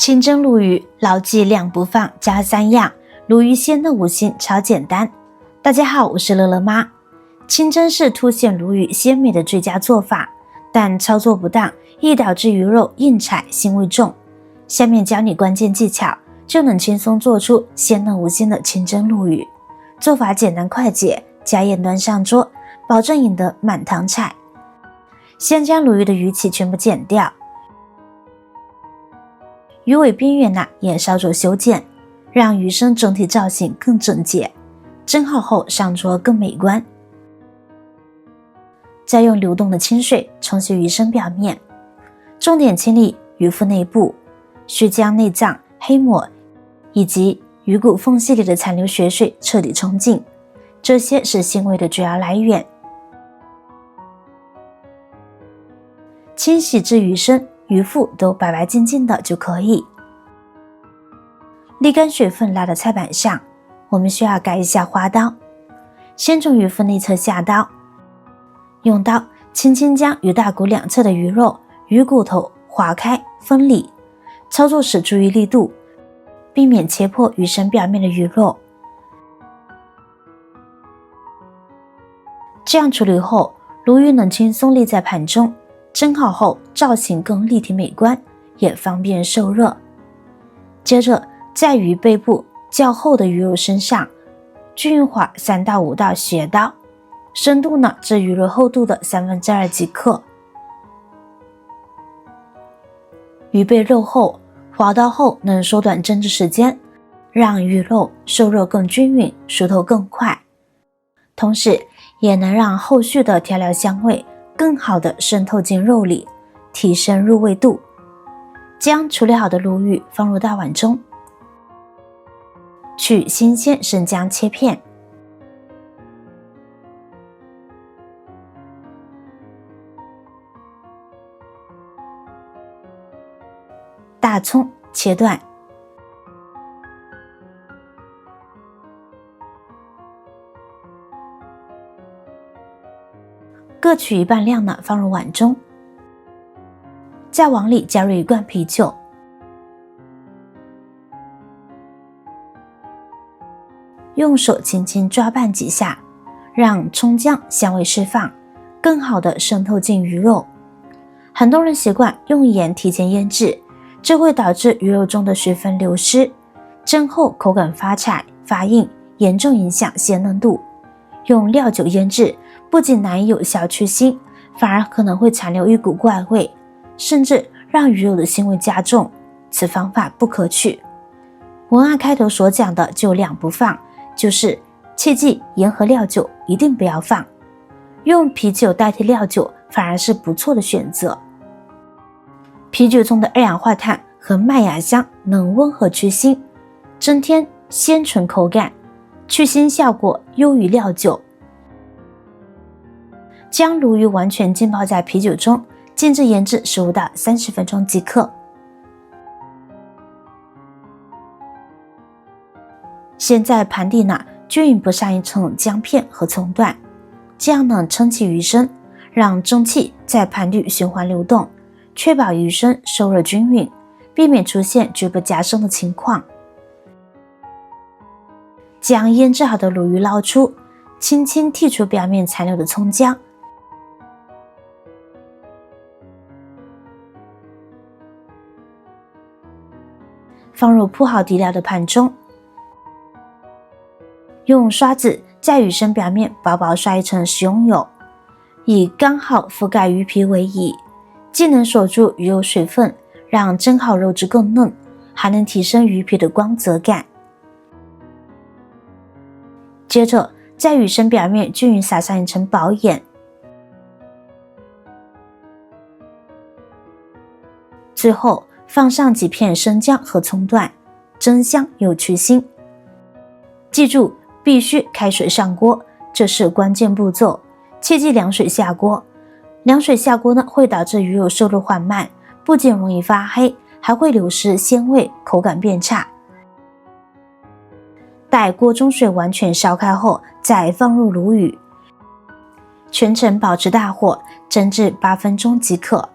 清蒸鲈鱼，牢记两不放，加3样。鲈鱼鲜嫩无腥，超简单。大家好，我是乐乐妈。清蒸是凸显鲈鱼鲜美的最佳做法，但操作不当易导致鱼肉硬柴、腥味重。下面教你关键技巧，就能轻松做出鲜嫩无腥的清蒸鲈鱼。做法简单快捷，家宴端上桌，保证赢得满堂彩。先将鲈鱼的鱼鳍全部剪掉，鱼尾边缘也稍作修剪，让鱼身整体造型更整洁，蒸好后上桌更美观。再用流动的清水冲洗鱼身表面，重点清理鱼腹内部，需将内脏、黑膜以及鱼骨缝隙里的残留血水彻底冲净，这些是腥味的主要来源。清洗至鱼身、鱼腹都白白净净的就可以。沥干水分拉到菜板上，我们需要改一下花刀，先从鱼腹内侧下刀，用刀轻轻将鱼大骨两侧的鱼肉、鱼骨头划开分离，操作时注意力度，避免切破鱼身表面的鱼肉。这样处理后，鲈鱼能轻松立在盘中，蒸好后造型更立体美观，也方便受热。接着在鱼背部较厚的鱼肉身上均匀划3到5道斜刀，深度至鱼肉厚度的2/3即可。鱼背肉厚，划刀后能缩短蒸制时间，让鱼肉受热更均匀，熟透更快，同时也能让后续的调料香味更好的渗透进肉里，提升入味度。将处理好的鲈鱼放入大碗中，取新鲜生姜切片，大葱切断，各取一半量放入碗中，在碗里加入1罐啤酒，用手轻轻抓拌几下，让葱姜香味释放，更好的渗透进鱼肉。很多人习惯用盐提前腌制，这会导致鱼肉中的水分流失，蒸后口感发柴发硬，严重影响鲜嫩度。用料酒腌制不仅难以有效去腥，反而可能会残留一股怪味，甚至让鱼肉的腥味加重，此方法不可取。文案开头所讲的就2不放，就是切记盐和料酒一定不要放，用啤酒代替料酒反而是不错的选择。啤酒中的二氧化碳和麦芽香能温和去腥，增添鲜醇口感，去腥效果优于料酒。将鲈鱼完全浸泡在啤酒中，静置腌制15到30分钟即可。先在盘底均匀铺上一层姜片和葱段，这样能撑起鱼身，让蒸汽在盘底循环流动，确保鱼身受热均匀，避免出现局部夹生的情况。将腌制好的鲈鱼捞出，轻轻剔除表面残留的葱姜，放入铺好底料的盘中，用刷子在鱼身表面薄薄刷一层食用油，以刚好覆盖鱼皮为宜，既能锁住鱼肉水分，让蒸好肉质更嫩，还能提升鱼皮的光泽感。接着在鱼身表面均匀撒上一层薄盐，最后放上几片生姜和葱段，增香又去腥。记住必须开水上锅，这是关键步骤，切忌凉水下锅。凉水下锅会导致鱼肉受热缓慢，不仅容易发黑，还会流失鲜味，口感变差。待锅中水完全烧开后，再放入鲈鱼，全程保持大火，蒸至8分钟即可。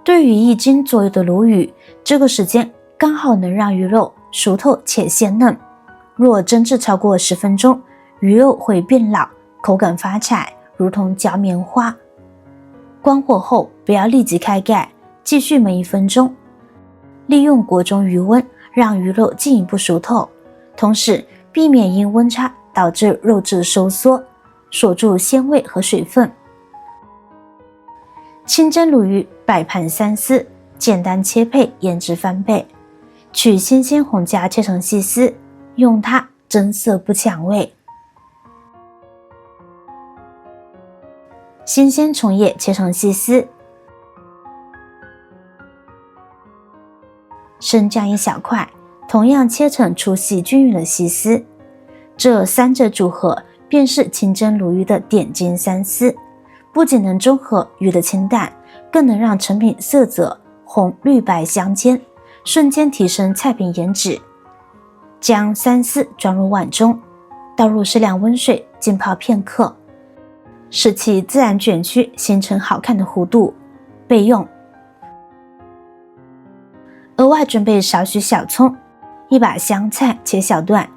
对于1斤左右的鲈鱼，这个时间刚好能让鱼肉熟透且鲜嫩。若蒸至超过10分钟，鱼肉会变老，口感发柴，如同嚼棉花。关火后不要立即开盖，继续焖1分钟，利用锅中余温让鱼肉进一步熟透，同时避免因温差导致肉质收缩，锁住鲜味和水分。清蒸鲈鱼摆盘3丝，简单切配，颜值翻倍。取新鲜红椒切成细丝，用它增色不抢味。新鲜葱叶切成细丝，生姜一小块，同样切成粗细均匀的细丝。这3者组合便是清蒸鲈鱼的点睛3丝，不仅能中和鱼的清淡，更能让成品色泽红绿白相间，瞬间提升菜品颜值。将3丝装入碗中，倒入适量温水浸泡片刻，使其自然卷曲，形成好看的弧度，备用。额外准备少许小葱，1把香菜切小段，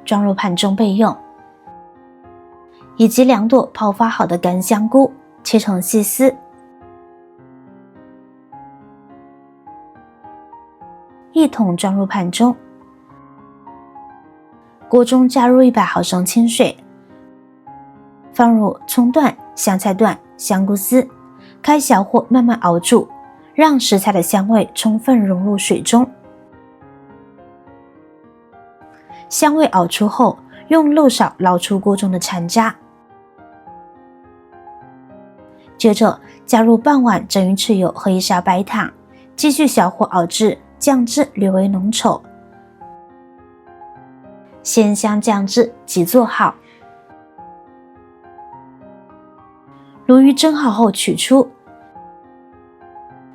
装入盘中备用，以及2朵泡发好的干香菇，切成细丝，一同装入盘中。锅中加入100毫升清水，放入葱段、香菜段、香菇丝，开小火慢慢熬煮，让食材的香味充分融入水中。香味熬出后，用漏勺捞出锅中的残渣，接着加入半碗蒸鱼豉油和1勺白糖，继续小火熬至酱汁略微浓稠，鲜香酱汁即做好。鲈鱼蒸好后取出，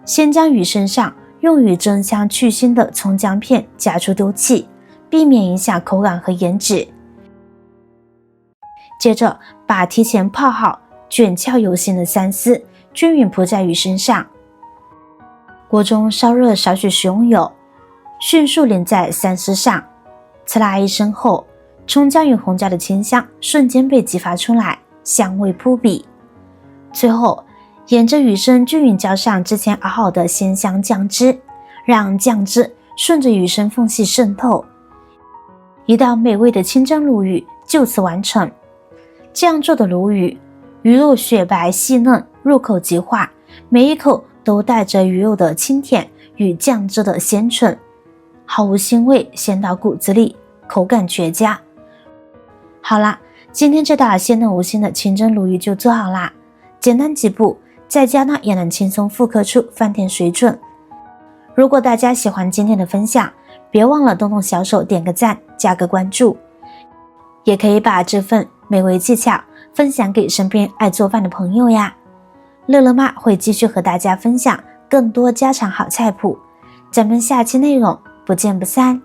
先将鱼身上用于蒸香去腥的葱姜片夹出丢弃，避免影响口感和颜值。接着把提前泡好卷翘有形的3丝均匀铺在鱼身上，锅中烧热少许食用油，迅速淋在3丝上，刺啦一声后，葱姜与红椒的清香瞬间被激发出来，香味扑鼻。最后沿着鱼身均匀浇上之前熬好的鲜香酱汁，让酱汁顺着鱼身缝隙渗透，一道美味的清蒸鲈鱼就此完成。这样做的鲈鱼，鱼肉雪白细嫩，入口即化，每一口都带着鱼肉的清甜与酱汁的鲜醇，毫无腥味，鲜到骨子里，口感绝佳。好啦，今天这道鲜嫩无腥的清蒸鲈鱼就做好啦，简单几步，在家呢也能轻松复刻出饭店水准。如果大家喜欢今天的分享，别忘了动动小手点个赞，加个关注，也可以把这份美味技巧分享给身边爱做饭的朋友呀。乐乐妈会继续和大家分享更多家常好菜谱，咱们下期内容不见不散。